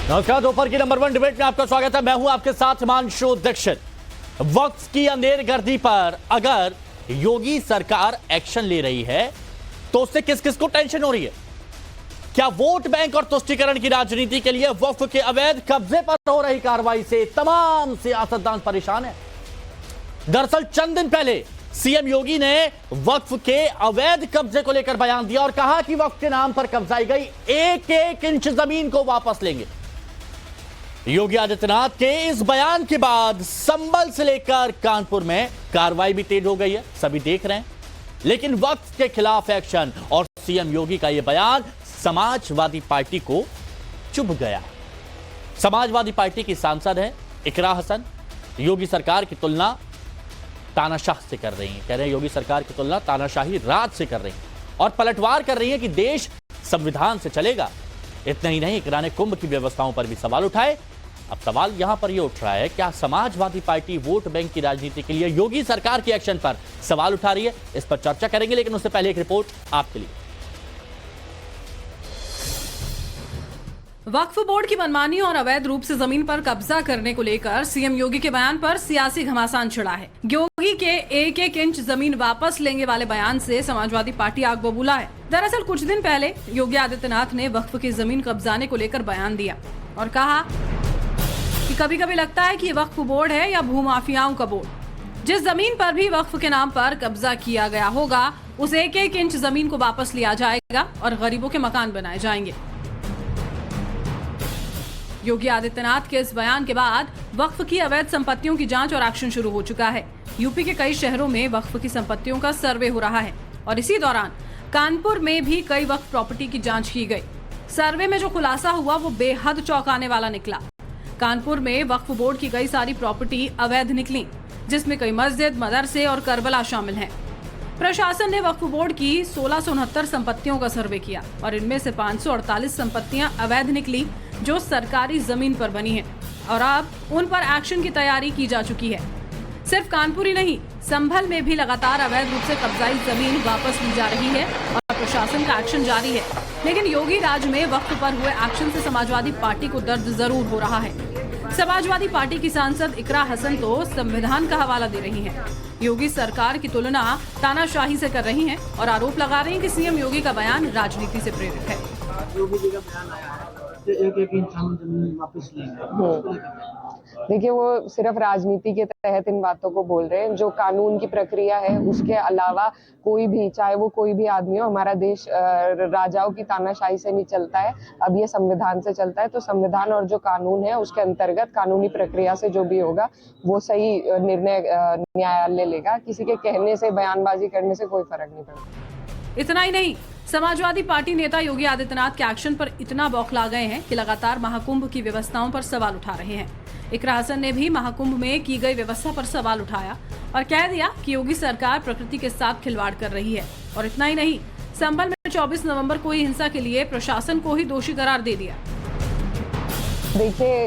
नमस्कार, दोपहर की नंबर 1 डिबेट में आपका स्वागत है। मैं हूं आपके साथ हिमांशु दीक्षित। वक्फ की अंधेरगर्दी पर अगर योगी सरकार एक्शन ले रही है तो उससे किस किस को टेंशन हो रही है? क्या वोट बैंक और तुष्टीकरण की राजनीति के लिए वक्फ के अवैध कब्जे पर हो रही कार्रवाई से तमाम सियासतदान परेशान है? दरअसल चंद दिन पहले सीएम योगी ने वक्फ के अवैध कब्जे को लेकर बयान दिया और कहा कि वक्फ के नाम पर कब्जाई गई एक एक इंच जमीन को वापस लेंगे। योगी आदित्यनाथ के इस बयान के बाद संभल से लेकर कानपुर में कार्रवाई भी तेज हो गई है, सभी देख रहे हैं। लेकिन वक्फ के खिलाफ एक्शन और सीएम योगी का यह बयान समाजवादी पार्टी को चुभ गया। समाजवादी पार्टी की सांसद है इकरा हसन, योगी सरकार की तुलना तानाशाह से कर रही हैं। कह रहे हैं योगी सरकार की तुलना तानाशाही राज से कर रही हैं और पलटवार कर रही हैं कि देश संविधान से चलेगा। इतना ही नहीं, इकरा ने कुंभ की व्यवस्थाओं पर भी सवाल उठाए। अब सवाल यहां पर यह उठ रहा है, क्या समाजवादी पार्टी वोट बैंक की राजनीति के लिए योगी सरकार के एक्शन पर सवाल उठा रही है? इस पर चर्चा करेंगे, लेकिन उससे पहले एक रिपोर्ट आपके लिए। वक्फ बोर्ड की मनमानी और अवैध रूप से जमीन पर कब्जा करने को लेकर सीएम योगी के बयान पर सियासी घमासान छिड़ा है। योगी के एक एक इंच जमीन वापस लेंगे वाले बयान से समाजवादी पार्टी आग बबूला है। दरअसल कुछ दिन पहले योगी आदित्यनाथ ने वक्फ की जमीन कब्जाने को लेकर बयान दिया और कहा कि कभी कभी लगता है कि ये वक्फ बोर्ड है या भूमाफियाओं का बोर्ड। जिस जमीन पर भी वक्फ के नाम पर कब्जा किया गया होगा उस एक एक इंच जमीन को वापस लिया जाएगा और गरीबों के मकान बनाए जाएंगे। योगी आदित्यनाथ के इस बयान के बाद वक्फ की अवैध संपत्तियों की जांच और एक्शन शुरू हो चुका है। यूपी के कई शहरों में वक्फ की संपत्तियों का सर्वे हो रहा है और इसी दौरान कानपुर में भी कई वक्फ प्रॉपर्टी की जांच की गई। सर्वे में जो खुलासा हुआ वो बेहद चौंकाने वाला निकला। कानपुर में वक्फ बोर्ड की कई सारी प्रॉपर्टी अवैध निकली, जिसमें कई मस्जिद, मदरसे और करबला शामिल हैं। प्रशासन ने वक्फ बोर्ड की 1669 संपत्तियों का सर्वे किया और इनमें से 548 संपत्तियां अवैध निकली जो सरकारी जमीन पर बनी है और अब उन पर एक्शन की तैयारी की जा चुकी है। सिर्फ कानपुर ही नहीं, संभल में भी लगातार अवैध रूप से कब्जाई जमीन वापस ली जा रही है और प्रशासन का एक्शन जारी है। लेकिन योगी राज में वक्फ पर हुए एक्शन से समाजवादी पार्टी को दर्द जरूर हो रहा है। समाजवादी पार्टी की सांसद इकरा हसन तो संविधान का हवाला दे रही हैं। योगी सरकार की तुलना तानाशाही से कर रही हैं और आरोप लगा रही हैं कि सीएम योगी का बयान राजनीति से प्रेरित है। योगी जी का बयान आया है कि एक एक इंच हम जमीन वापस लेंगे। देखिए, वो सिर्फ राजनीति के तहत इन बातों को बोल रहे हैं। जो कानून की प्रक्रिया है उसके अलावा कोई भी, चाहे वो कोई भी आदमी हो, हमारा देश राजाओं की तानाशाही से नहीं चलता है। अब ये संविधान से चलता है, तो संविधान और जो कानून है उसके अंतर्गत कानूनी प्रक्रिया से जो भी होगा वो सही निर्णय न्यायालय लेगा। किसी के कहने से, बयानबाजी करने से कोई फर्क नहीं पड़ता। इतना ही नहीं, समाजवादी पार्टी नेता योगी आदित्यनाथ के एक्शन पर इतना बौखला गए हैं कि लगातार महाकुंभ की व्यवस्थाओं पर सवाल उठा रहे हैं। इकरा हसन ने भी महाकुंभ में की गई व्यवस्था पर सवाल उठाया और कह दिया कि योगी सरकार प्रकृति के साथ खिलवाड़ कर रही है। और इतना ही नहीं, संभल में 24 नवंबर को ही हिंसा के लिए प्रशासन को ही दोषी करार दे दिया। देखिए,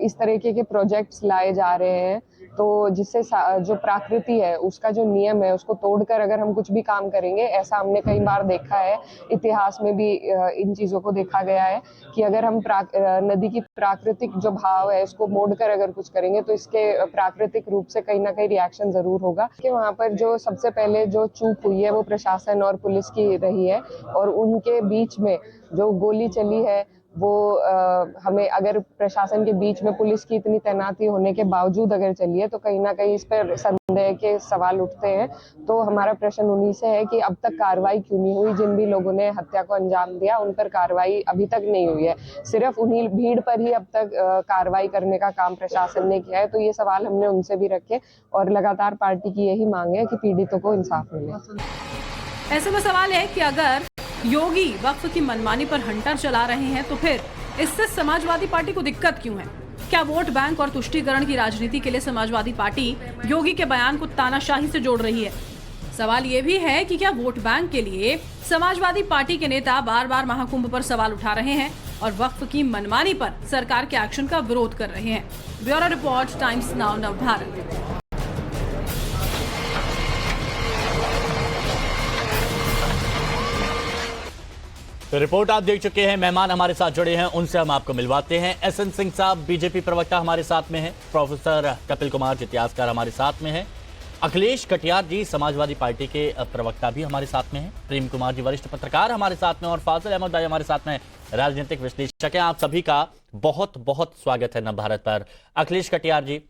इस तरीके के प्रोजेक्ट्स लाए जा रहे हैं तो जिससे जो प्रकृति है उसका जो नियम है उसको तोड़कर अगर हम कुछ भी काम करेंगे, ऐसा हमने कई बार देखा है, इतिहास में भी इन चीज़ों को देखा गया है कि अगर हम नदी की प्राकृतिक जो भाव है उसको मोड़कर अगर कुछ करेंगे तो इसके प्राकृतिक रूप से कहीं ना कहीं रिएक्शन जरूर होगा। कि वहाँ पर जो सबसे पहले जो चूक हुई है वो प्रशासन और पुलिस की रही है और उनके बीच में जो गोली चली है वो हमें, अगर प्रशासन के बीच में पुलिस की इतनी तैनाती होने के बावजूद अगर चलिए तो कहीं ना कहीं इस पर संदेह के सवाल उठते हैं। तो हमारा प्रश्न उन्हीं से है कि अब तक कार्रवाई क्यों नहीं हुई? जिन भी लोगों ने हत्या को अंजाम दिया उन पर कार्रवाई अभी तक नहीं हुई है। सिर्फ उन्हीं भीड़ पर ही अब तक कार्रवाई करने का काम प्रशासन ने किया है। तो ये सवाल हमने उनसे भी रखे और लगातार पार्टी की यही मांग है कि पीड़ितों को इंसाफ मिले। ऐसे में सवाल है कि अगर योगी वक्फ की मनमानी पर हंटर चला रहे हैं तो फिर इससे समाजवादी पार्टी को दिक्कत क्यों है? क्या वोट बैंक और तुष्टीकरण की राजनीति के लिए समाजवादी पार्टी योगी के बयान को तानाशाही से जोड़ रही है? सवाल ये भी है कि क्या वोट बैंक के लिए समाजवादी पार्टी के नेता बार बार महाकुंभ पर सवाल उठा रहे हैं और वक्फ की मनमानी पर सरकार के एक्शन का विरोध कर रहे हैं? Bureau report, times now Navbharat. तो रिपोर्ट आप देख चुके हैं। मेहमान हमारे साथ जुड़े हैं, उनसे हम आपको मिलवाते हैं। एसएन सिंह साहब बीजेपी प्रवक्ता हमारे साथ में हैं, प्रोफेसर कपिल कुमार इतिहासकार हमारे साथ में हैं, अखिलेश कटियार जी समाजवादी पार्टी के प्रवक्ता भी हमारे साथ में हैं, प्रेम कुमार जी वरिष्ठ पत्रकार हमारे साथ में, और फाजिल अहमद भाई हमारे साथ में राजनीतिक विश्लेषक हैं। आप सभी का बहुत बहुत स्वागत है नवभारत पर। अखिलेश कटियार जी,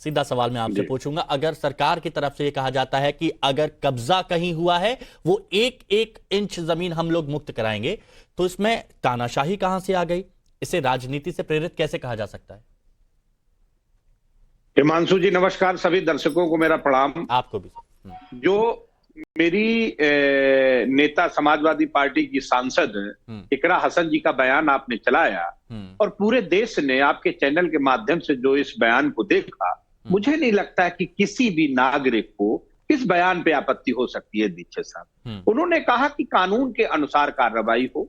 सीधा सवाल मैं आपसे पूछूंगा, अगर सरकार की तरफ से ये कहा जाता है कि अगर कब्जा कहीं हुआ है वो एक एक इंच जमीन हम लोग मुक्त कराएंगे, तो इसमें तानाशाही कहां से आ गई? इसे राजनीति से प्रेरित कैसे कहा जा सकता है? हिमांशु जी नमस्कार, सभी दर्शकों को मेरा प्रणाम। आपको भी। जो मेरी नेता समाजवादी पार्टी की सांसद इकरा हसन जी का बयान आपने चलाया और पूरे देश ने आपके चैनल के माध्यम से जो इस बयान को देखा, मुझे नहीं लगता है कि किसी भी नागरिक को इस बयान पे आपत्ति हो सकती है। दीक्षित साहब उन्होंने कहा कि कानून के अनुसार कार्रवाई हो,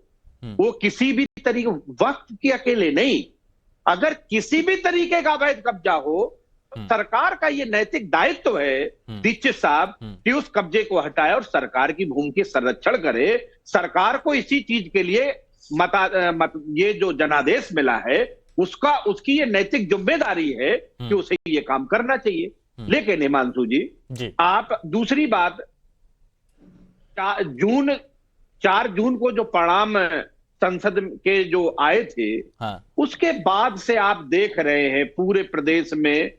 वो किसी भी तरीके वक्त की अकेले नहीं, अगर किसी भी तरीके का अवैध कब्जा हो, सरकार का ये नैतिक दायित्व है दीक्षित साहब कि उस कब्जे को हटाए और सरकार की भूमि के संरक्षण करे। सरकार को इसी चीज के लिए ये जो जनादेश मिला है उसकी ये नैतिक जिम्मेदारी है कि उसे ये काम करना चाहिए। लेकिन हिमांशु जी, आप दूसरी बात, 4 जून को जो परिणाम संसद के जो आए थे, उसके बाद से आप देख रहे हैं पूरे प्रदेश में,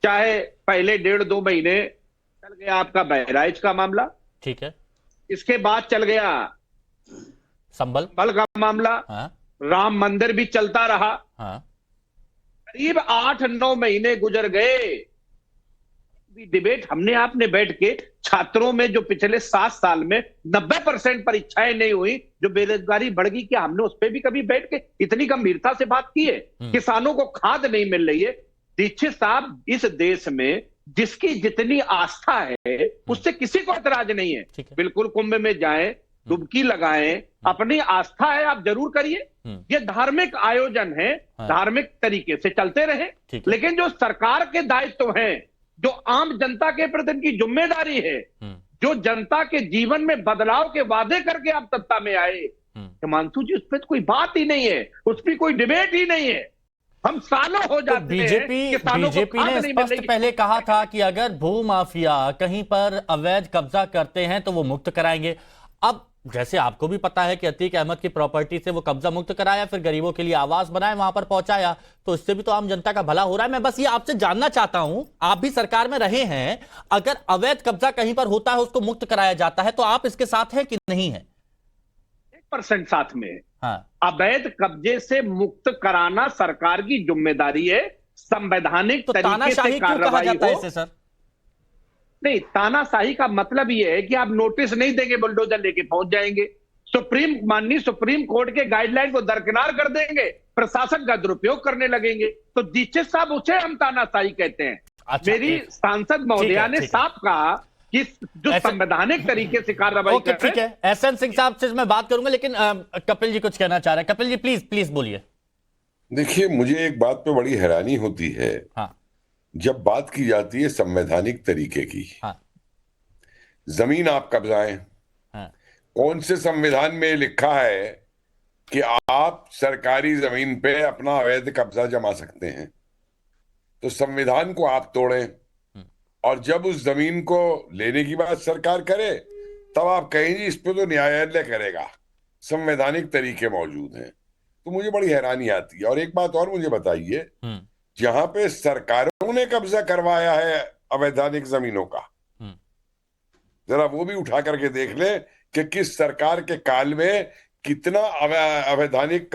चाहे पहले 1.5-2 महीने चल गया आपका बहराइच का मामला, ठीक है, इसके बाद चल गया संभल का मामला, राम मंदिर भी चलता रहा, करीब 8-9 महीने गुजर गए। डिबेट हमने आपने बैठ के छात्रों में जो पिछले 7 साल में 90% परीक्षाएं नहीं हुई, जो बेरोजगारी बढ़ गई, क्या हमने उस पर भी कभी बैठ के इतनी गंभीरता से बात की है? किसानों को खाद नहीं मिल रही है। दीक्षित साहब, इस देश में जिसकी जितनी आस्था है उससे किसी को ऐतराज नहीं है। बिल्कुल कुंभ में जाएं, डुबकी लगाएं, अपनी आस्था है आप जरूर करिए। ये धार्मिक आयोजन है, धार्मिक तरीके से चलते रहे, लेकिन जो सरकार के दायित्व हैं, जो आम जनता के प्रति इनकी जिम्मेदारी है, जो जनता के जीवन में बदलाव के वादे करके आप सत्ता में आए, हिमांशु जी, उस पर कोई बात ही नहीं है, उस पर कोई डिबेट ही नहीं है। हम सालों हो जाते हैं। बीजेपी ने स्पष्ट पहले कहा था कि अगर भू माफिया कहीं पर अवैध कब्जा करते हैं तो वो मुक्त कराएंगे। अब जैसे आपको भी पता है कि अतीक अहमद की प्रॉपर्टी से वो कब्जा मुक्त कराया, फिर गरीबों के लिए आवास बनाए, वहां पर पहुंचाया, तो इससे भी तो आम जनता का भला हो रहा है। मैं बस ये आपसे जानना चाहता हूं, आप भी सरकार में रहे हैं, अगर अवैध कब्जा कहीं पर होता है उसको मुक्त कराया जाता है, तो आप इसके साथ हैं कि नहीं है? 1% साथ में। अवैध कब्जे से मुक्त कराना सरकार की जिम्मेदारी है, संवैधानिक तरीके से कार्रवाई हो। सर नहीं, तानाशाही का मतलब यह है कि आप नोटिस नहीं देंगे, बुलडोजर लेके पहुंच जाएंगे, माननीय सुप्रीम कोर्ट के गाइडलाइन को दरकिनार कर देंगे, प्रशासन का दुरुपयोग करने लगेंगे, तो दीक्षित साहब उसे हम तानाशाही कहते हैं। मेरी सांसद महोदया ने साफ कहा कि जो संवैधानिक तरीके से कार्रवाई कर रहे हैं। ठीक है, एसएन सिंह साहब से मैं बात करूंगा, लेकिन कपिल जी कुछ कहना चाह रहे हैं। कपिल जी प्लीज बोलिए। देखिए, मुझे एक बात पे बड़ी हैरानी होती है, जब बात की जाती है संवैधानिक तरीके की। जमीन आप कब्जाएं, कौन से संविधान में लिखा है कि आप सरकारी जमीन पे अपना अवैध कब्जा जमा सकते हैं? तो संविधान को आप तोड़ें और जब उस जमीन को लेने की बात सरकार करे, तब आप कहें जी इस पे तो न्यायालय करेगा, संवैधानिक तरीके मौजूद हैं। तो मुझे बड़ी हैरानी आती है। और एक बात और मुझे बताइए, जहां पे सरकारों ने कब्जा करवाया है अवैधानिक जमीनों का, जरा वो भी उठा करके देख ले कि किस सरकार के काल में कितना अवैधानिक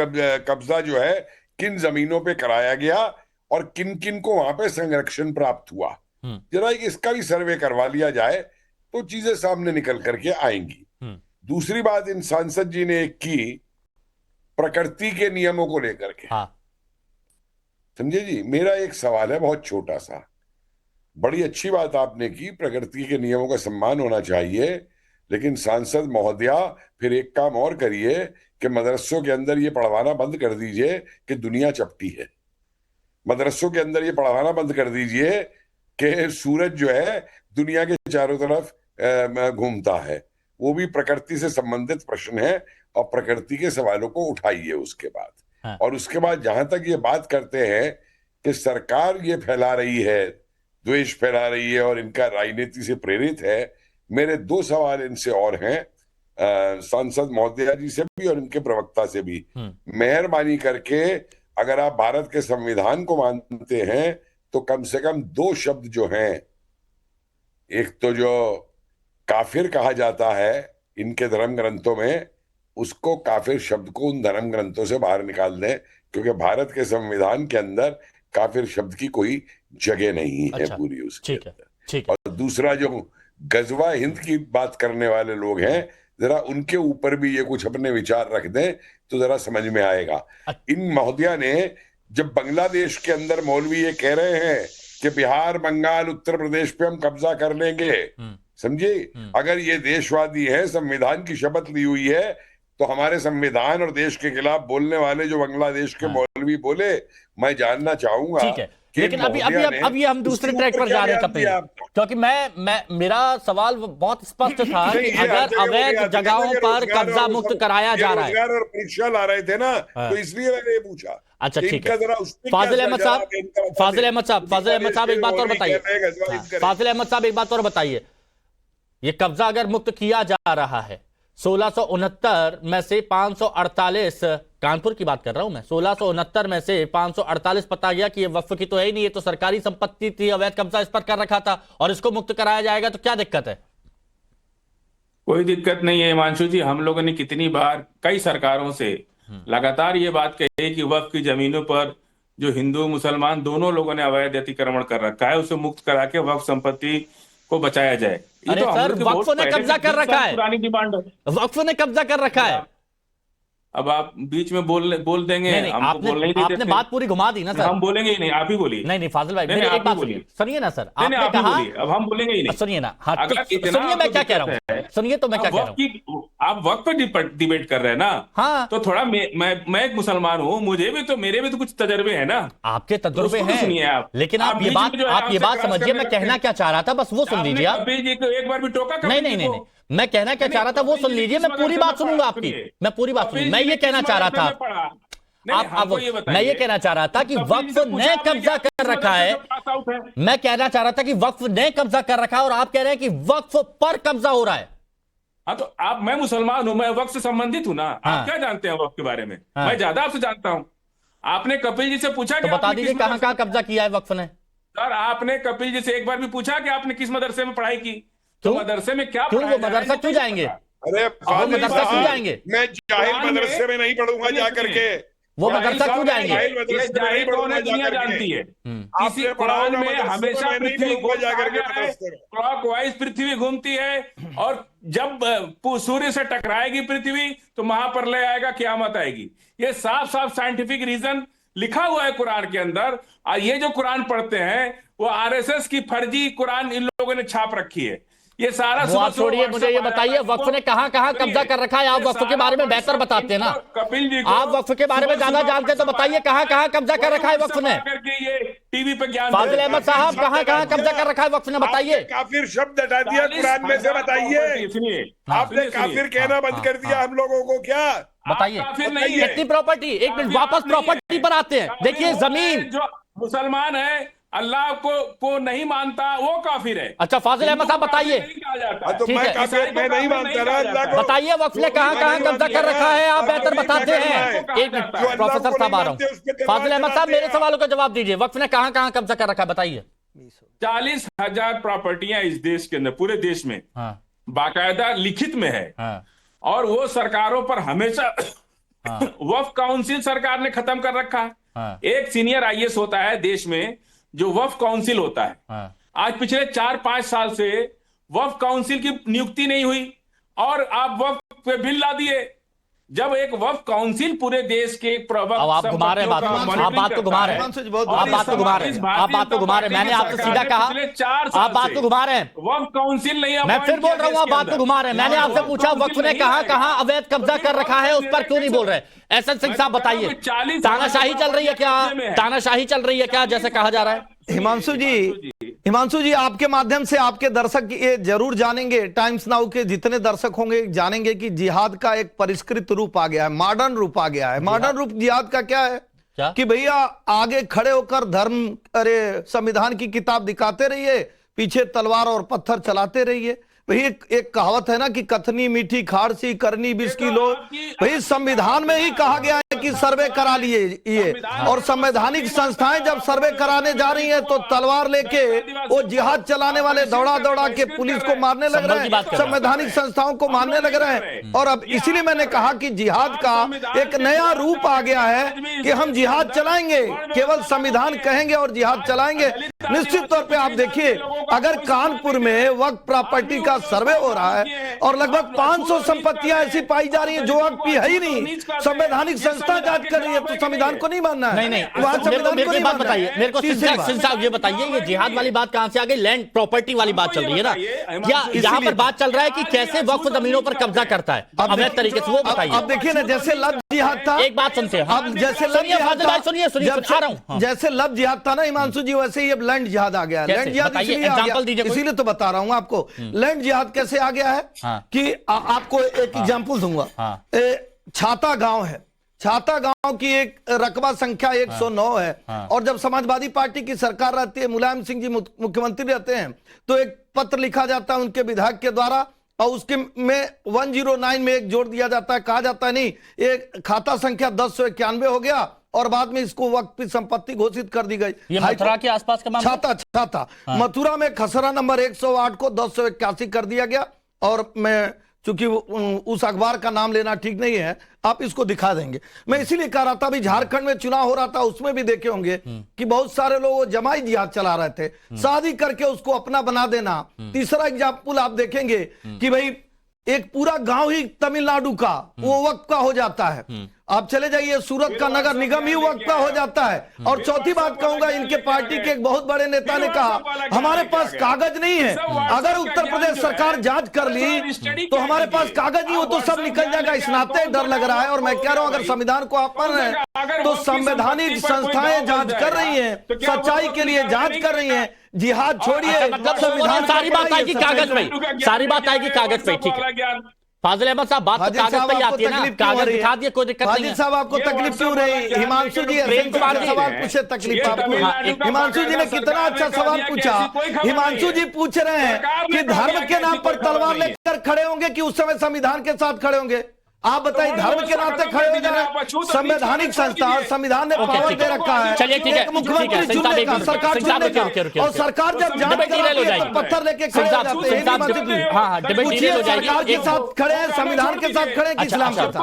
कब्जा जो है किन जमीनों पे कराया गया और किन किन को वहां पे संरक्षण प्राप्त हुआ। जरा इसका भी सर्वे करवा लिया जाए तो चीजें सामने निकल करके आएंगी। दूसरी बात इन सांसद जी ने एक की, प्रकृति के नियमों को लेकर के। समझे जी, मेरा एक सवाल है बहुत छोटा सा। बड़ी अच्छी बात आपने की, प्रकृति के नियमों का सम्मान होना चाहिए, लेकिन सांसद महोदया फिर एक काम और करिए कि मदरसों के अंदर ये पढ़वाना बंद कर दीजिए कि दुनिया चपटी है। मदरसों के अंदर ये पढ़वाना बंद कर दीजिए कि सूरज जो है दुनिया के चारों तरफ घूमता है। वो भी प्रकृति से संबंधित प्रश्न है और प्रकृति के सवालों को उठाइए उसके बाद। हाँ। और उसके बाद जहां तक ये बात करते हैं कि सरकार ये फैला रही है, द्वेष फैला रही है और इनका राजनीति से प्रेरित है, मेरे 2 सवाल इनसे और हैं, सांसद महोदया जी से भी और इनके प्रवक्ता से भी। मेहरबानी करके अगर आप भारत के संविधान को मानते हैं तो कम से कम 2 शब्द जो हैं, एक तो जो काफिर कहा जाता है इनके धर्म ग्रंथों में, उसको काफिर शब्द को उन धर्म ग्रंथों से बाहर निकाल दें, क्योंकि भारत के संविधान के अंदर काफिर शब्द की कोई जगह नहीं है। पूरी उसके अंदर। और दूसरा, जो गजवा हिंद की बात करने वाले लोग हैं, जरा उनके ऊपर भी ये कुछ अपने विचार रख दें तो जरा समझ में आएगा। इन महोदया ने जब बांग्लादेश के अंदर मौलवी ये कह रहे हैं कि बिहार, बंगाल, उत्तर प्रदेश पे हम कब्जा कर लेंगे, समझे, अगर ये देशवादी है, संविधान की शपथ ली हुई है, तो हमारे संविधान और देश के खिलाफ बोलने वाले जो बांग्लादेश के मौलवी बोले, मैं जानना चाहूंगा। ठीक है, लेकिन अभी हम दूसरे ट्रैक पर जा रहे हैं कपिल, क्योंकि मेरा सवाल बहुत स्पष्ट था कि अगर अवैध जगहों पर कब्जा मुक्त कराया जा रहा है, और परीक्षा ला रहे थे ना, तो इसलिए मैंने ये पूछा। अच्छा, ठीक है। फाजिल अहमद साहब एक बात और बताइए। फाजिल अहमद साहब एक बात और बताइए, ये कब्जा अगर मुक्त किया जा रहा है, 1669 में से 548, कानपुर की बात कर रहा हूं मैं, 1669 में से 548 पता गया कि ये वक्फ की तो है ही नहीं, ये तो सरकारी संपत्ति थी, अवैध कब्जा इस पर कर रखा था, और इसको मुक्त कराया जाएगा, तो क्या दिक्कत है? कोई दिक्कत नहीं है हिमांशु जी। हम लोगों ने कितनी बार कई सरकारों से लगातार ये बात कही कि वक्फ की जमीनों पर जो हिंदू मुसलमान दोनों लोगों ने अवैध अतिक्रमण कर रखा है, उसे मुक्त करा के वक्फ संपत्ति को बचाया जाए। अरे सर, वक्फ ने कब्जा कर रखा है, पुरानी डिमांड है, वक्फ ने कब्जा कर रखा है। अब आप बीच में बोल देंगे, नहीं, आपने बात पूरी घुमा दी ना सर। हम बोलेंगे ही नहीं, आप ही बोलिए। नहीं फाजिल भाई, मेरी एक बात सुनिए ना सर, आपने कहा, अब हम बोलेंगे ही नहीं। सुनिए ना, सुनिए मैं क्या कह रहा हूँ, सुनिए तो मैं क्या कह रहा हूँ। आप वक्त पे डिबेट कर रहे हैं ना, हाँ, तो थोड़ा मैं एक मुसलमान हूँ, मेरे भी तो कुछ तजुर्बे हैं ना। आपके तजुर्बे हैं, सुनिए आप, लेकिन आप ये बात समझिए मैं कहना क्या चाह रहा था, बस वो सुन लीजिए आप। एक बार भी टोका नहीं, मैं कहना क्या चाह रहा था वो सुन लीजिए, मैं पूरी बात सुनूंगा आपकी, मैं पूरी बात सुनूंगा। मैं ये कहना चाह रहा था, मैं ये कहना चाह रहा था कि वक्फ ने कब्जा कर रखा है, मैं कहना चाह रहा था कि वक्फ ने कब्जा कर रखा है, और आप कह रहे हैं कि वक्फ पर कब्जा हो रहा है। हाँ, तो मैं मुसलमान हूं, मैं वक्फ से संबंधित हूं ना। आप क्या जानते हैं वक्फ के बारे में? मैं ज्यादा आपसे जानता हूं। आपने कपिल जी से पूछा तो बता दीजिए कहां कब्जा किया है वक्फ ने? सर, आपने कपिल जी से एक बार भी पूछा कि आपने किस मदरसे में पढ़ाई की? तो मदरसे में क्या, क्यों वो मदरसा क्यों जाएंगे? अरे मदरसा क्यों जाएंगे? मैं जाहिल मदरसे में नहीं पढ़ूंगा जाकर के, वो मदरसा क्यों जाएंगे? जाहिल कौन है दुनिया जानती है। किसी कुरान में हमेशा पृथ्वी क्लॉकवाइज पृथ्वी घूमती है, और जब सूर्य से टकराएगी पृथ्वी तो महाप्रलय आएगा, क़यामत आएगी। ये साफ साफ साइंटिफिक रीजन लिखा हुआ है कुरान के अंदर। और ये जो कुरान पढ़ते हैं वो आरएसएस की फर्जी कुरान इन लोगों ने छाप रखी है। ये सारा आप छोड़िए, मुझे ये बताइए वक्फ ने कहां कब्जा कर रखा है? आप वक्फ के बारे में बेहतर बताते हैं ना, कपिल जी, आप वक्फ के बारे में ज्यादा जानते हैं, तो बताइए कहां कब्जा कर रखा है वक्फ ने? ये टीवी पे ज्ञान। फाजिल अहमद साहब, कहां कब्जा कर रखा है वक्फ ने, बताइए। काफिर शब्द हटा दिया कुरान में से, बताइए। आपने काफिर कहना बंद कर दिया हम लोगों को, क्या बताइए? कितनी प्रॉपर्टी, एक मिनट, वापस प्रॉपर्टी पर आते हैं। देखिए, जमीन, जो मुसलमान है अल्लाह को नहीं मानता वो काफिर है। अच्छा, फाजिल अहमद साहब बताइए, मैं नहीं मानता ना अल्लाह को। बताइए वक्फ ने कहां कब्जा कर रखा है? आप बेहतर बताते हैं। एक मिनट, प्रोफेसर साहब आ रहा हूं। फाजिल अहमद साहब, मेरे सवालों का जवाब दीजिए, वक्फ ने कहां कब्जा कर रखा है, बताइए। 40,000 प्रॉपर्टियां इस देश के अंदर, पूरे देश में बाकायदा लिखित में है, और वो सरकारों पर हमेशा वक्फ काउंसिल सरकार ने खत्म कर रखा है। एक सीनियर आईएएस होता है देश में जो वक्फ काउंसिल होता है। आज पिछले 4-5 साल से वक्फ काउंसिल की नियुक्ति नहीं हुई, और आप वक्फ पे बिल ला दिए। जब एक वक्फ काउंसिल पूरे देश के आप घुमा रहे हैं बात, आप बात को घुमा रहे हैं, आप बात को घुमा रहे हैं, आप बात को घुमा रहे हैं। मैंने आपसे सीधा कहा, आप बात को घुमा रहे हैं। वक्फ काउंसिल नहीं, मैं फिर बोल रहा हूँ, आप बात को घुमा रहे हैं। मैंने आपसे पूछा वक्फ ने कहां अवैध कब्जा कर रखा है, उस पर क्यों नहीं बोल रहे? एसएन सिंह साहब बताइए, तानाशाही चल रही है क्या? तानाशाही चल रही है क्या, जैसे कहा जा रहा है? हिमांशु जी, हिमांशु जी, आपके माध्यम से आपके दर्शक ये जरूर जानेंगे, टाइम्स नाउ के जितने दर्शक होंगे जानेंगे कि जिहाद का एक परिष्कृत रूप आ गया है, मॉडर्न रूप आ गया है। मॉडर्न रूप जिहाद का क्या है? क्या? कि भैया आगे खड़े होकर धर्म, अरे संविधान की किताब दिखाते रहिए, पीछे तलवार और पत्थर चलाते रहिए। भाई एक कहावत है ना कि कथनी मीठी खारसी करनी बिस की लो। भाई संविधान में ही कहा गया है कि सर्वे करा लिए ये, और संवैधानिक संस्थाएं जब सर्वे कराने जा रही हैं तो तलवार लेके वो जिहाद चलाने वाले दौड़ा दौड़ा के पुलिस को मारने लग रहे हैं, संवैधानिक संस्थाओं को मारने लग रहे हैं। और अब इसीलिए मैंने कहा कि जिहाद का एक नया रूप आ गया है कि हम जिहाद चलाएंगे, केवल संविधान कहेंगे और जिहाद चलाएंगे। निश्चित तौर पे आप देखिए, अगर कानपुर में वक्फ प्रॉपर्टी का सर्वे हो रहा है और लगभग 500 संपत्तियां ऐसी पाई जा रही हैं जो वक्फ की है ही नहीं, संवैधानिक संस्था जांच कर रही है, तो संविधान को नहीं मानना है। नहीं, वहां संविधान को नहीं मानना। बताइए मेरे को सिंह साहब, ये बताइए, ये जिहाद वाली बात कहां से आ गई? लैंड प्रॉपर्टी वाली बात चल रही है ना, क्या यहाँ पर बात चल रहा है कि कैसे वक्फ जमीनों पर कब्जा करता है अवैध तरीके से, वो बताइए। अब देखिए ना, जैसे लव जिहाद था, एक बात सुनते हैं, अब जैसे जैसे लव जिहाद था ना हिमांशु जी, वैसे ही अब लैंड जिहाद आ गया है। लैंड जिहाद इसीलिए तो बता रहा हूं आपको, लैंड जिहाद कैसे आ गया है कि आपको एक एग्जांपल दूंगा। छाता गांव है, छाता गांव की एक रकबा संख्या 109 है, और जब समाजवादी पार्टी की सरकार रहती है, मुलायम सिंह जी मुख्यमंत्री रहते हैं, तो एक पत्र लिखा जाता है उनके विधायक के द्वारा, और उसके में 109 में एक जोड़ दिया जाता है, कहा जाता है नहीं, एक खाता संख्या 1091 हो गया और बाद में इसको वक्फ की संपत्ति घोषित कर दी गई। ये मथुरा के आसपास का मामला, छाता मथुरा में खसरा नंबर 108 को 1081 कर दिया गया। और मैं चूंकि उस अखबार का नाम लेना ठीक नहीं है, आप इसको दिखा देंगे। मैं इसीलिए कह रहा था, अभी झारखंड में चुनाव हो रहा था, उसमें भी देखे होंगे कि बहुत सारे लोग जमाई जिहाद चला रहे थे, शादी करके उसको अपना बना देना। तीसरा एग्जाम्पल आप देखेंगे कि भाई एक पूरा गांव ही तमिलनाडु का वो वक्फ का हो जाता है। आप चले जाइए, सूरत का नगर निगम ही वक्फ का हो जाता है। और चौथी बात कहूंगा, इनके पार्टी के एक बहुत बड़े नेता ने कहा हमारे पास कागज नहीं है। अगर उत्तर प्रदेश सरकार जांच कर ली तो हमारे पास कागज नहीं हो तो सब निकल जाएगा, इस नाते डर लग रहा है। और मैं कह रहा हूं, अगर संविधान को आप मान रहे हैं तो संवैधानिक संस्थाएं जांच कर रही हैं, सच्चाई के लिए जांच कर रही हैं। जिहाद छोड़िए, मतलब संविधान, सारी बात आएगी कागज पे, सारी बात आएगी कागज पे, ठीक है। फाजिल अहमद साहब, बात तो कागज पे ही आती है ना, कागज दिखा दिए, कोई दिक्कत नहीं है। साहब आपको तकलीफ क्यों रही? हिमांशु जी सवाल पूछे, तकलीफ आपको? हिमांशु जी ने कितना अच्छा सवाल पूछा। हिमांशु जी पूछ रहे हैं कि धर्म के नाम पर तलवार लेकर खड़े होंगे कि उस समय संविधान के साथ खड़े होंगे? आप बताइए, धर्म के नाते खड़े हो जाए, संवैधानिक संस्था, संविधान ने पावर दे रखा है, चलिए ठीक है, मुख्यमंत्री चुनने का, सरकार चुनने का, और सरकार जब जांच कराती है तो पत्थर लेके खड़े हो जाते हैं। सरकार के साथ खड़े हैं, संविधान के साथ खड़े हैं कि इस्लाम के साथ?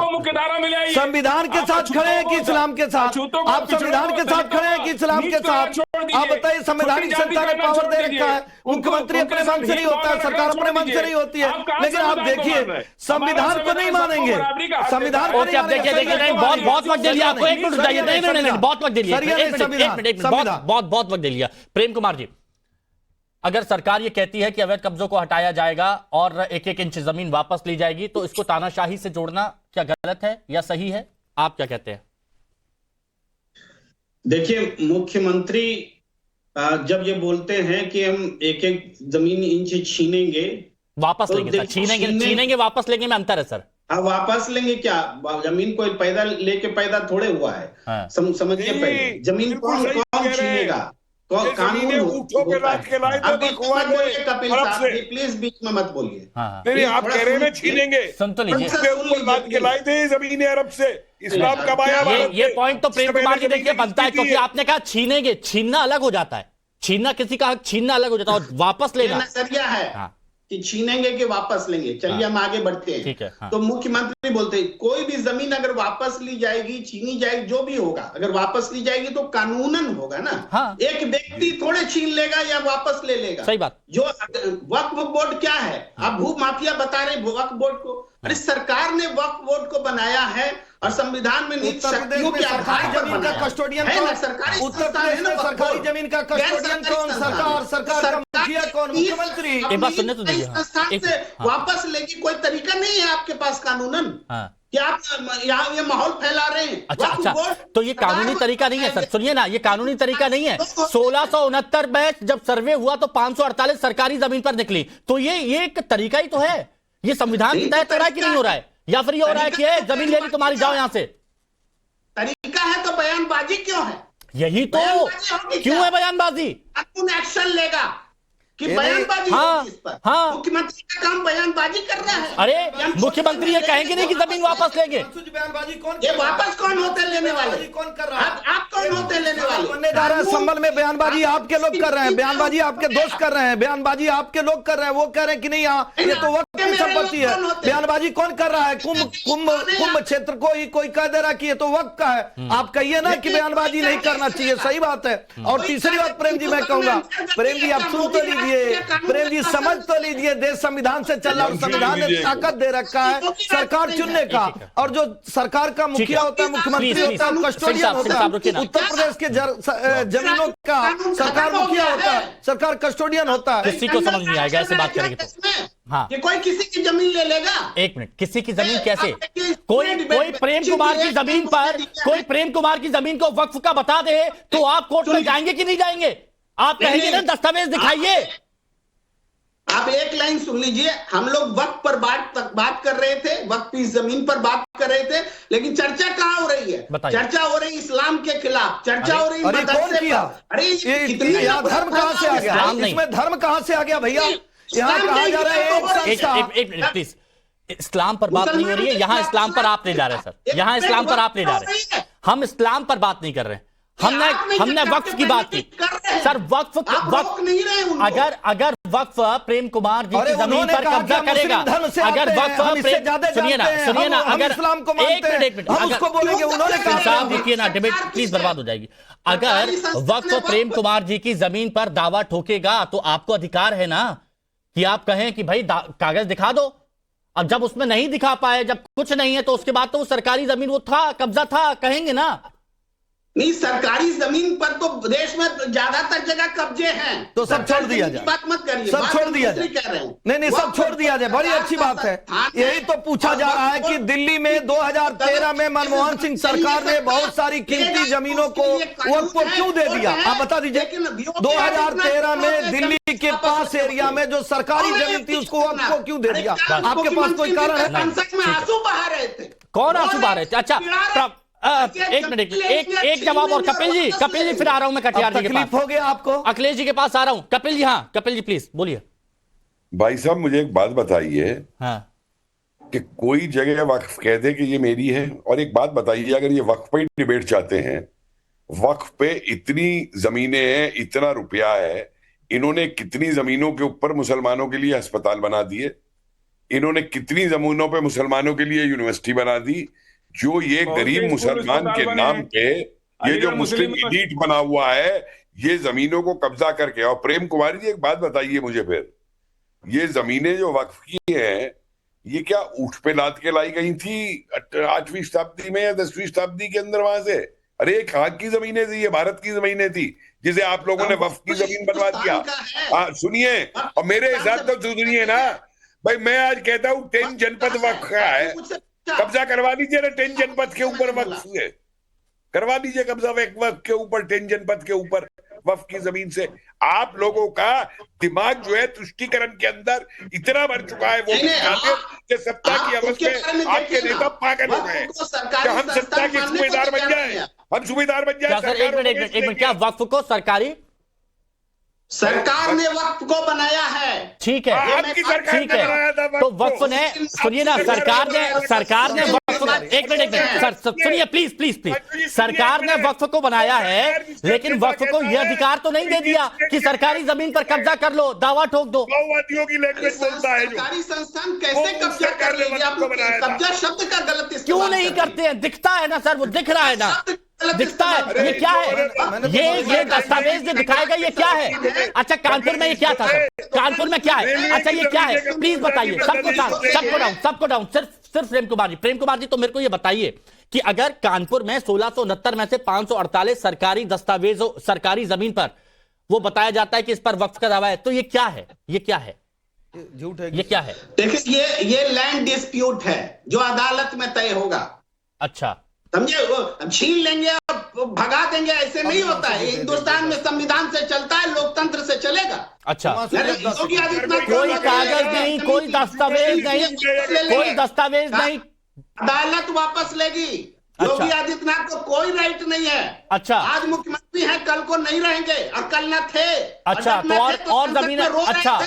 संविधान के साथ खड़े हैं कि इस्लाम के साथ? आप संविधान के साथ खड़े हैं कि इस्लाम के साथ? आप बताइए, संवैधानिक संस्था ने पावर दे रखा है, मुख्यमंत्री अपने मन से नहीं होता है, सरकार अपने मन से नहीं होती है। लेकिन आप देखिए, संविधान को नहीं मानेंगे, संविधान को नहीं मानेंगे। देखिए, बहुत वक्त दे लिया आपको, एक मिनट बताइए, नहीं, बहुत वक्त दे लिया, बहुत वक्त दे लिया। प्रेम कुमार जी, अगर सरकार ये कहती है कि अवैध कब्जों को हटाया जाएगा और एक एक इंच जमीन वापस ली जाएगी, तो इसको तानाशाही से जोड़ना क्या गलत है या सही है? आप क्या कहते हैं? देखिए, मुख्यमंत्री जब ये बोलते हैं कि हम एक एक जमीन इंच छीनेंगे, वापस लेंगे, सर, छीनेंगे वापस लेंगे में अंतर है सर। वापस लेंगे क्या? जमीन कोई पैदा लेके पैदा थोड़े हुआ है। हाँ। समझिए, पहले जमीन कौन छीनेगा? कानून कपिल साहब, प्लीज बीच में मत बोलिए। नहीं, आप कह रहे हैं छीनेंगे, सुन तो लीजिए। के लाए थे जमीन अरब से, इस्लाम का माया। ये पॉइंट तो प्रेम कुमार जी देखिए बनता है, क्योंकि आपने कहा छीनेंगे, छीनना अलग हो जाता है, छीनना किसी का छीनना अलग हो जाता है, और वापस लेना नजरिया है कि छीनेंगे कि वापस लेंगे। चलिए हम आगे बढ़ते हैं। ठीक है, हाँ। तो मुख्यमंत्री बोलते हैं कोई भी जमीन अगर वापस ली जाएगी, छीनी जाएगी, जो भी होगा, अगर वापस ली जाएगी तो कानूनन होगा ना। हाँ। एक व्यक्ति थोड़े छीन लेगा या वापस ले लेगा। सही बात। जो वक्फ बोर्ड क्या है? आप भू माफिया बता रहे वक्फ बोर्ड को। अरे सरकार ने वक्फ बोर्ड को बनाया है और संविधान में सरकारी जमीन का कस्टोडियन कौन? उत्तर प्रदेश में सरकारी जमीन का कस्टोडियन कौन? सरकार का मुखिया कौन? मुख्यमंत्री। एक बात सुनने तो दीजिए। संस्थान से वापस लेगी, कोई तरीका नहीं है आपके पास कानूनन कि आप यहाँ ये माहौल फैला रहे हैं। अच्छा, तो ये कानूनी तरीका नहीं है सर, सुनिए ना, ये कानूनी तरीका नहीं है। 1669 में जब सर्वे हुआ तो 548 सरकारी जमीन पर निकली, तो ये एक तरीका ही तो है। ये संविधान के तहत हो रहा है कि नहीं हो रहा है, या फिर ये हो रहा है कि जमीन ले ली तुम्हारी, जाओ यहां से? तरीका है तो बयानबाजी क्यों है? यही तो, क्यों है बयानबाजी? कौन एक्शन लेगा कि बयानबाजी होगी इस पर? मुख्यमंत्री का काम बयानबाजी कर रहा है। अरे मुख्यमंत्री ये कहेंगे नहीं कि जमीन वापस लेंगे। ये वापस कौन होते लेने वाले? कौन कर रहा है? आप कौन होते लेने वाले? जा रहा है संबल में बयानबाजी आपके लोग कर रहे हैं, बयानबाजी आपके दोस्त कर रहे हैं, बयानबाजी आपके लोग कर रहे हैं। वो कह रहे हैं कि नहीं, यहाँ ये तो वक्त की संपत्ति है। बयानबाजी कौन कर रहा है? कुंभ क्षेत्र को ही कोई कह दे रहा है कि ये तो वक्त का है। आप कहिए ना कि बयानबाजी नहीं करना चाहिए, सही बात है। और तीसरी बात प्रेम जी मैं कहूंगा, प्रेम जी आप सुन तो लीजिए, प्रेम जी समझ तो लीजिए, देश संविधान से चल रहा है, संविधान ने ताकत दे रखा है सरकार चुनने का, और जो सरकार का मुखिया होता है, मुख्यमंत्री होता है, कस्टोडियन होता है। उत्तर प्रदेश के जमीनों का सरकार मुखिया होता है, सरकार कस्टोडियन होता है। किसी को समझ नहीं आएगा ऐसे बात करेंगे तो। हाँ, कि कोई किसी की जमीन ले लेगा? एक मिनट, किसी की जमीन कैसे? कोई प्रेम कुमार की जमीन पर, कोई प्रेम कुमार की जमीन को वक्फ का बता दे तो आप कोर्ट में जाएंगे कि नहीं जाएंगे? आप कहेंगे ना दस्तावेज दिखाइए। आप एक लाइन सुन लीजिए, हम लोग वक्त पर बात कर रहे थे, वक्त की जमीन पर बात कर रहे थे, लेकिन चर्चा कहाँ हो रही है? चर्चा हो रही इस्लाम के खिलाफ, चर्चा हो रही है मदरसे पर। अरे ये धर्म कहाँ से आ गया? इसमें धर्म कहाँ से आ गया भैया? यहाँ कहा जा रहा है एक मिनट प्लीज, इस्लाम पर बात नहीं हो रही है यहाँ, इस्लाम पर आप ले जा रहे हैं सर, यहाँ इस्लाम पर आप ले जा रहे हैं। हम इस्लाम पर बात नहीं कर रहे हैं, हमने वक्फ की बात की सर। वक्फ अगर वक्फ प्रेम कुमार जी की जमीन पर कब्जा करेगा, अगर वक्फ सुनिए ना, अगर एक मिनट उसको बोलेंगे, उन्होंने कहा साहब देखिए ना, डिबेट प्लीज बर्बाद हो जाएगी। अगर वक्फ प्रेम कुमार जी की जमीन पर दावा ठोकेगा तो आपको अधिकार है ना कि आप कहें कि भाई कागज दिखा दो। अब जब उसमें नहीं दिखा पाए, जब कुछ नहीं है, तो उसके बाद तो वो सरकारी जमीन वो था, कब्जा था, कहेंगे ना? नहीं, सरकारी जमीन पर तो देश में ज्यादातर जगह कब्जे हैं, तो सब छोड़ दिया जाए। बात मत करिए, सब छोड़ दिया जाए। कह रहे हैं नहीं, सब छोड़ दिया जाए, बड़ी अच्छी बात है। यही तो पूछा जा रहा है कि दिल्ली में 2013 में मनमोहन सिंह सरकार ने बहुत सारी कीमती जमीनों को वक्फ को क्यों दे दिया? आप बता दीजिए। 2013 में दिल्ली के पास एरिया में जो सरकारी जमीन थी उसको वक्फ को क्यों दे दिया? आपके पास कोई कारण है? आंसू बहा रहे थे। कौन आंसू बहा रहे थे? अच्छा एक मिनट, एक जवाब और। कपिल जी फिर आ रहा हूं मैं कटियार जी के पास। हो गया आपको? अखिलेश जी के पास आ रहा हूं। कपिल जी, हाँ कपिल जी प्लीज बोलिए। भाई साहब मुझे एक बात बताइए, हाँ, कि कोई जगह वक्फ कह दे कि ये मेरी है, और एक बात बताइए, अगर ये वक्फ पे डिबेट चाहते हैं, वक्फ पे इतनी जमीनें हैं, इतना रुपया है, इन्होंने कितनी जमीनों के ऊपर मुसलमानों के लिए अस्पताल बना दिए, इन्होंने कितनी जमीनों पे मुसलमानों के लिए यूनिवर्सिटी बना दी, जो ये गरीब मुसलमान के नाम पे ये जो मुस्लिम एलीट बना हुआ है, ये जमीनों को कब्जा करके। और प्रेम कुमारी जी एक बात बताइए मुझे, फिर ये जमीनें जो वक्फ की हैं, ये क्या ऊंट पे लाद के लाई गई थी 8वीं शताब्दी में या 10वीं शताब्दी के अंदर वहां से? अरे कहाँ की जमीनें थी? ये भारत की जमीनें थी, जिसे आप लोगों ने वक्फ की जमीन बनवा दिया। सुनिए, और मेरे हिसाब तो सुनिए ना भाई, मैं आज कहता हूँ 10 जनपद वक्फ का है, कब्जा करवा लीजिए ना 10 जनपद के ऊपर वक्फ से, करवा लीजिए कब्जा वक्फ के ऊपर, 10 जनपद के ऊपर वक्फ की जमीन से। आप लोगों का दिमाग जो है तुष्टीकरण के अंदर इतना भर चुका है, वो कि सत्ता की अवध में आपके नेता पागल हो गए। क्या हम सत्ता के सूबेदार बन जाए? हम सूबेदार बन जाए? एक मिनट, क्या वक्फ को सरकार ने वक्फ को बनाया है? ठीक है, आपकी सरकार ने बनाया था तो वक्फ ने, सुनिए ना, सरकार ने वक्फ, एक मिनट सर सुनिए प्लीज, सरकार ने वक्फ को बनाया है, लेकिन वक्फ को यह अधिकार तो नहीं दे दिया कि सरकारी जमीन पर कब्जा कर लो, दावा ठोक दो। माओवादियों की लैंग्वेज बोलता है जो सरकारी संस्थान कैसे कब्जा कर लेंगे? आप कब्जा शब्द का गलत इस्तेमाल क्यों नहीं करते हैं? दिखता है ना सर, वो दिख रहा है ना, दिखता है। ये क्या है? ये दस्तावेज जो दिखाएगा ये क्या है? अच्छा कानपुर में ये क्या था सर? कानपुर में क्या है? अच्छा ये क्या है? प्लीज बताइए। सबको डाउन। सिर्फ प्रेम कुमार जी तो मेरे को ये बताइए कि अगर कानपुर में 1669 में से 548 सरकारी दस्तावेजों, सरकारी जमीन पर वो बताया जाता है कि इस पर वक्फ का दावा है, तो ये क्या है? ये क्या है? झूठ है, ये क्या है? देखिए ये लैंड डिस्प्यूट है जो अदालत में तय होगा। अच्छा, समझे, वो छीन लेंगे और भगा देंगे, ऐसे नहीं होता है। हिंदुस्तान में संविधान से चलता है, लोकतंत्र से चलेगा। अच्छा, योगी आदित्यनाथ कोई कागज नहीं, कोई दस्तावेज नहीं, कोई दस्तावेज नहीं, अदालत वापस लेगी। योगी आदित्यनाथ को कोई राइट नहीं है। अच्छा, आज मुख्यमंत्री हैं, कल को नहीं रहेंगे और कल न थे। अच्छा, तो और जमीन, अच्छा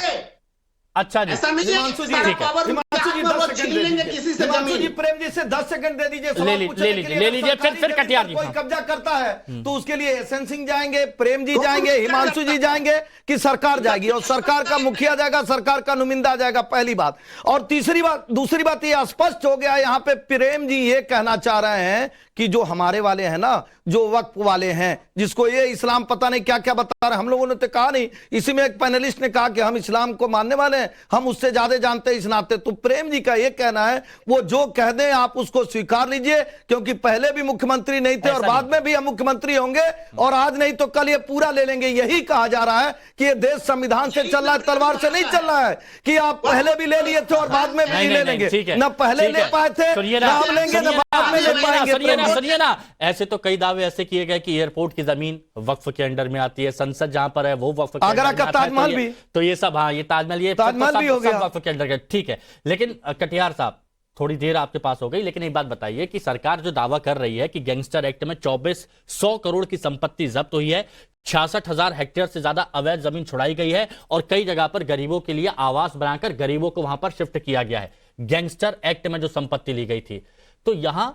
अच्छा जी, ऐसा नहीं है, सारा पावर छीन लेंगे किसी से जमीन। प्रेम जी से 10 सेकंड दे दीजिए, ले लीजिए, फिर कटियार जी। कोई कब्जा करता है तो उसके लिए एसएन सिंह जाएंगे, प्रेम जी जाएंगे, हिमांशु जी जाएंगे कि सरकार जाएगी? और सरकार का मुखिया जाएगा, सरकार का नुमिंदा जाएगा, पहली बात। और तीसरी बात, दूसरी बात ये स्पष्ट हो गया यहाँ पे, प्रेम जी ये कहना चाह रहे हैं कि जो हमारे वाले हैं ना, जो वक्फ वाले हैं, जिसको ये इस्लाम पता नहीं क्या क्या बता रहे, हम लोगों ने तो कहा नहीं। इसी में एक पैनलिस्ट ने कहा कि हम इस्लाम को मानने वाले हैं, हम उससे ज्यादा जानते हैं इस नाते। तो प्रेम जी का ये कहना है, वो जो कह दें आप उसको स्वीकार लीजिए, क्योंकि पहले भी मुख्यमंत्री नहीं थे और बाद में भी हम मुख्यमंत्री होंगे, और आज नहीं तो कल ये पूरा ले लेंगे। यही कहा जा रहा है कि ये देश संविधान से चल रहा है, तलवार से नहीं चल रहा है कि आप पहले भी ले लिए थे और बाद में भी ले लेंगे। न पहले ले पाए थे, अब लेंगे, न बाद में ले पाएंगे। सुनिए ना, ऐसे तो कई दावे ऐसे किए गए कि एयरपोर्ट की जमीन वक्फ के अंडर में आती है, संसद जहां पर है वो वक्फ के आगरा का ताजमहल भी, तो ये सब, हाँ, ये ताजमहल, ये ताजमहल भी हो गया वक्फ के अंडर। ठीक है, लेकिन कटियार साहब, थोड़ी देर आपके पास हो गई, लेकिन एक बात बताइए कि सरकार जो दावा कर रही है कि गैंगस्टर एक्ट में 2400 करोड़ की संपत्ति जब्त हुई है, 66,000 हेक्टेयर से ज्यादा अवैध जमीन छुड़ाई गई है, और कई जगह पर गरीबों के लिए आवास बनाकर गरीबों को वहां पर शिफ्ट किया गया है गैंगस्टर एक्ट में जो संपत्ति ली गई थी। तो यहां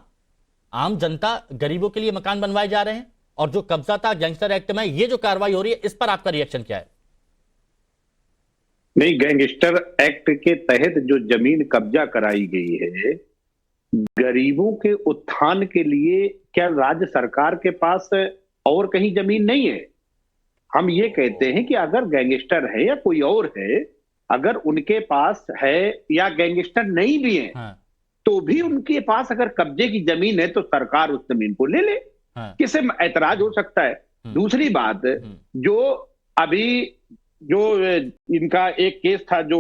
आम जनता, गरीबों के लिए मकान बनवाए जा रहे हैं, और जो कब्जा था गैंगस्टर एक्ट में, ये जो कार्रवाई हो रही है, इस पर आपका रिएक्शन क्या है? नहीं, गैंगस्टर एक्ट के तहत जो जमीन कब्जा कराई गई है, गरीबों के उत्थान के लिए क्या राज्य सरकार के पास और कहीं जमीन नहीं है? हम ये कहते हैं कि अगर गैंगस्टर है या कोई और है, अगर उनके पास है या गैंगस्टर नहीं भी है, हाँ। तो भी उनके पास अगर कब्जे की जमीन है तो सरकार उस जमीन को ले ले। हाँ। किसे ऐतराज हो सकता है? दूसरी बात, जो अभी जो इनका एक केस था जो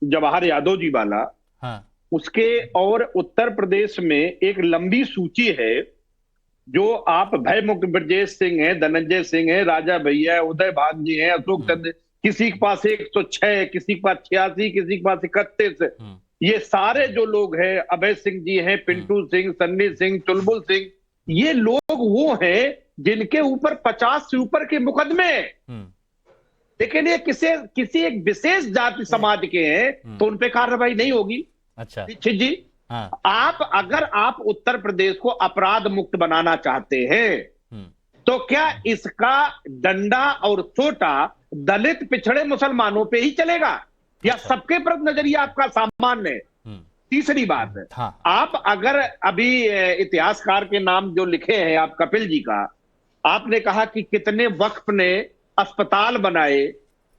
जवाहर यादव जी वाला, हाँ। उसके और उत्तर प्रदेश में एक लंबी सूची है, जो आप भय मुक्त ब्रजेश सिंह है, धनंजय सिंह है, राजा भैया, उदय भान जी हैं, अशोक चंद्र, किसी के पास 106, किसी के पास 86, किसी के पास 31, ये सारे जो लोग हैं, अभय सिंह जी हैं, पिंटू सिंह, सन्नी सिंह, चुलबुल सिंह, ये लोग वो हैं जिनके ऊपर 50 से ऊपर के मुकदमे, लेकिन ये किसी एक विशेष जाति समाज के हैं तो उनपे कार्रवाई नहीं होगी। अच्छा दीक्षित जी, हाँ। अगर आप उत्तर प्रदेश को अपराध मुक्त बनाना चाहते हैं तो क्या इसका डंडा और सोटा दलित पिछड़े मुसलमानों पे ही चलेगा, या सबके प्रति नजरिया आपका सामान्य है? तीसरी बात है, हाँ। आप अगर अभी इतिहासकार के नाम जो लिखे हैं आप, कपिल जी का, आपने कहा कि कितने वक्फ ने अस्पताल बनाए,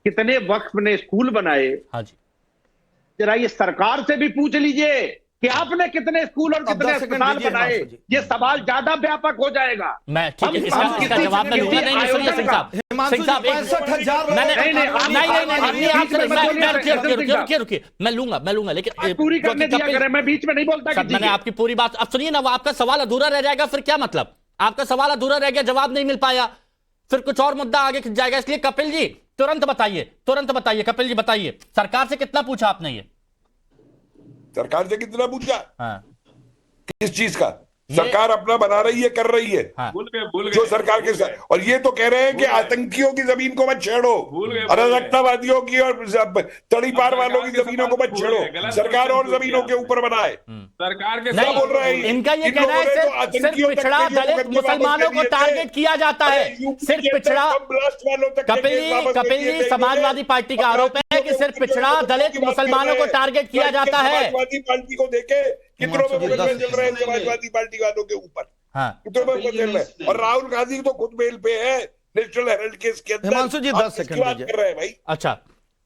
कितने वक्फ ने स्कूल बनाए। हाँ जी, जरा ये सरकार से भी पूछ लीजिए कि आपने कितने स्कूल और कितने अस्पताल बनाए। ये सवाल ज्यादा व्यापक हो जाएगा। मैं ठीक है, इसका जवाब मैं दूंगा। नहीं, सुनिए सिंह साहब, सिंह साहब, 65,000 नहीं, रुकिए, मैं लूंगा, लेकिन पूरी करने दिया करें, मैं बीच में नहीं बोलता। मैंने आपकी पूरी बात, अब सुनिए ना, वो आपका सवाल अधूरा रह जाएगा, फिर क्या मतलब? आपका सवाल अधूरा रह गया, जवाब नहीं मिल पाया, फिर कुछ और मुद्दा आगे खिंच जाएगा। इसलिए कपिल जी तुरंत बताइए, कपिल जी बताइए, सरकार से कितना पूछा आपने? ये सरकार से कितना पूछा? हाँ। किस चीज का? सरकार अपना बना रही है, कर रही है। हाँ। भूल गए जो सरकार के साथ, और ये तो कह रहे हैं कि आतंकियों की जमीन को मत छेड़ो, अराजकतावादियों की और तड़ीपार वालों की जमीनों को मत छेड़ो, सरकार और जमीनों के ऊपर बनाए। सरकार के क्या बोल रहे हैं? इनका ये कहना है सिर्फ पिछड़ा दलित मुसलमानों को टारगेट किया जाता है, सिर्फ पिछड़ा। कपिल जी, समाजवादी पार्टी का आरोप है कि सिर्फ पिछड़ा दलित मुसलमानों को टारगेट किया जाता है। समाजवादी पार्टी को देखे कितनों में मुकदमे चल रहे हैं समाजवादी पार्टी वालों के ऊपर, कितनों में मुकदमे चल रहे हैं। और राहुल गांधी तो खुद बेल पे है नेशनल हेराल्ड केस के अंदर। हिमांशु जी 10 सेकंड कर रहे हैं भाई। अच्छा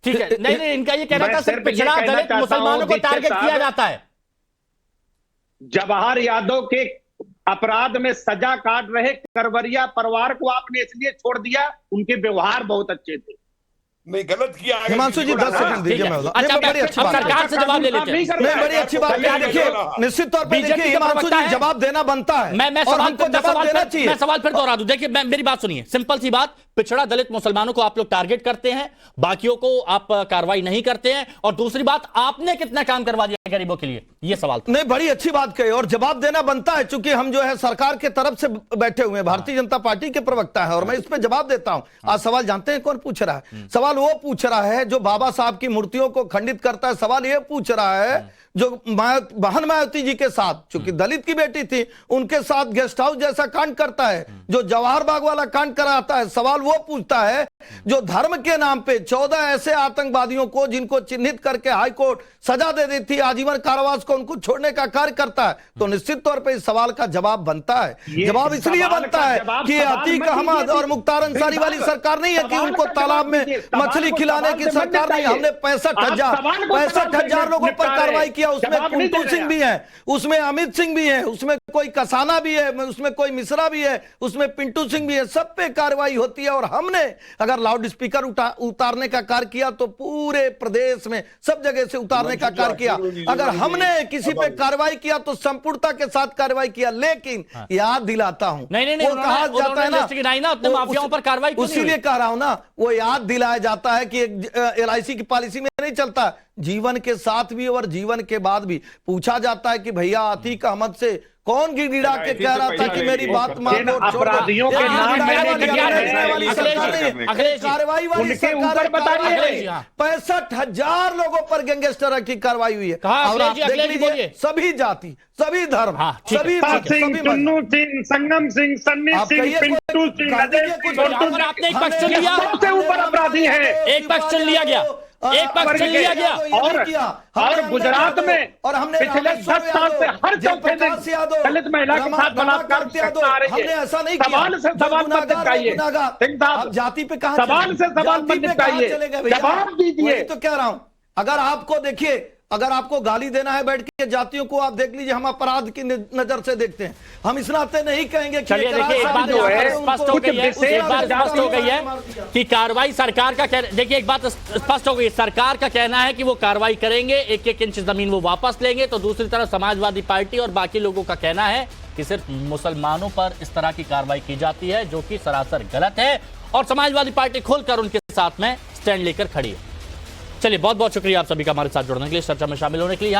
ठीक है, नहीं, इनका ये कहना था सिर्फ पिछड़ा दलित मुसलमानों को टारगेट किया जाता है। जवाहर यादव के अपराध में सजा काट रहे करवरिया परिवार को आपने इसलिए छोड़ दिया, उनके व्यवहार बहुत अच्छे थे। नहीं, गलत किया है। हिमांशु जी 10 सेकंड दीजिए। मैं अच्छा, बड़ी अच्छी बात सरकार से जवाब ले लेते हैं। नहीं, बड़ी अच्छी बात है। देखिए, निश्चित तौर पर देखिए हिमांशु जी जवाब देना बनता है, मैं और हमको जवाब देना चाहिए। मैं सवाल फिर दोहरा दूं। देखिए, मेरी बात सुनिए, सिंपल सी बात, पिछड़ा दलित मुसलमानों को आप लोग टारगेट करते हैं, बाकियों को आप कार्रवाई नहीं करते हैं, और दूसरी बात, आपने कितना काम करवा दिया गरीबों के लिए, ये सवाल था। नहीं, बड़ी अच्छी बात कही, और जवाब देना बनता है, चूंकि हम जो है सरकार के तरफ से बैठे हुए हैं, भारतीय जनता पार्टी के प्रवक्ता है, और मैं इस पे जवाब देता हूं। आज सवाल जानते हैं कौन पूछ रहा है? सवाल वो पूछ रहा है जो बाबा साहब की मूर्तियों को खंडित करता है। सवाल ये पूछ रहा है जो बहन मायावती जी के साथ, चूंकि दलित की बेटी थी, उनके साथ गेस्ट हाउस जैसा कांड करता है, जो जवाहर बाग वाला कांड कराता है। सवाल वो पूछता है जो धर्म के नाम पे 14 ऐसे आतंकवादियों को, जिनको चिन्हित करके हाई कोर्ट सजा दे दी थी, आजीवन कारावास को, उनको छोड़ने का कार्य करता है। तो निश्चित तौर पे इस सवाल का जवाब बनता है। जवाब इसलिए बनता है कि अतीक अहमद और मुख्तार अंसारी वाली सरकार नहीं है कि उनको तालाब में मछली खिलाने की सरकार नहीं। हमने 65,000 लोगों पर कार्रवाई किया। उसमें पिंटू सिंह भी है, उसमें अमित सिंह भी है, उसमें कोई कसाना भी है, उसमें कोई मिश्रा भी है, उसमें पिंटू सिंह भी है। सब पे कार्रवाई होती है। और हमने अगर लाउड स्पीकर उतारने का कार्य किया तो पूरे प्रदेश में सब जगह से उतारने का कार्य किया। अगर हमने किसी पे कार्रवाई किया तो संपूर्णता के साथ कार्रवाई किया। लेकिन याद दिलाता हूं, वो कहा जाता है ना, माफियाओं पर कार्रवाई, उसीलिए कह रहा हूं ना, वो याद दिलाया जाता है कि LIC की पॉलिसी में नहीं चलता, जीवन के साथ भी और जीवन के बाद भी पूछा जाता है कि भैया अतीक अहमद से कौन गिड़गिड़ा के कह रहा था कि मेरी बात मान लो, अपराधियों के नाम कार्रवाई वाली सरकार बताइए। 65,000 लोगों पर गैंगस्टर की कार्रवाई हुई है। और आप देख लीजिए, सभी जाति, सभी धर्म, सभी टुन्नू सिंह, संगम सिंह, सन्नी सिंह, पिंटू सिंह, आपने एक पक्ष चुन लिया, सबसे ऊपर अपराधी है। एक पक्ष चुन लिया गया, एक पक्ष चुन लिया गया। और गुजरात में और हमने पिछले 10 साल से हर चौथे दिन दलित महिला के साथ बलात्कार की घटना आ रही है। हमने ऐसा नहीं किया। सवाल से सवाल मत निपटाइए, आप जाति पे कहां, सवाल से सवाल मत निपटाइए, जवाब दीजिए। तो कह रहा हूं, अगर आपको देखिए, अगर आपको गाली देना है बैठ के जातियों को, आप देख लीजिए, हम अपराध की नजर से देखते हैं। हम इस नाते नहीं कहेंगे कि चलिए देखिए, एक बात स्पष्ट हो गई है, एक बात स्पष्ट हो गई है कि कार्रवाई सरकार का देखिए, एक बात स्पष्ट हो गई है, सरकार का कहना है कि वो कार्रवाई करेंगे, 1-1 इंच जमीन वो वापस लेंगे। तो दूसरी तरफ समाजवादी पार्टी और बाकी लोगों का कहना है कि सिर्फ मुसलमानों पर इस तरह की कार्रवाई की जाती है, जो कि सरासर गलत है, और समाजवादी पार्टी खुलकर उनके साथ में स्टैंड लेकर खड़ी है। चलिए, बहुत बहुत शुक्रिया आप सभी का हमारे साथ जुड़ने के लिए, चर्चा में शामिल होने के लिए।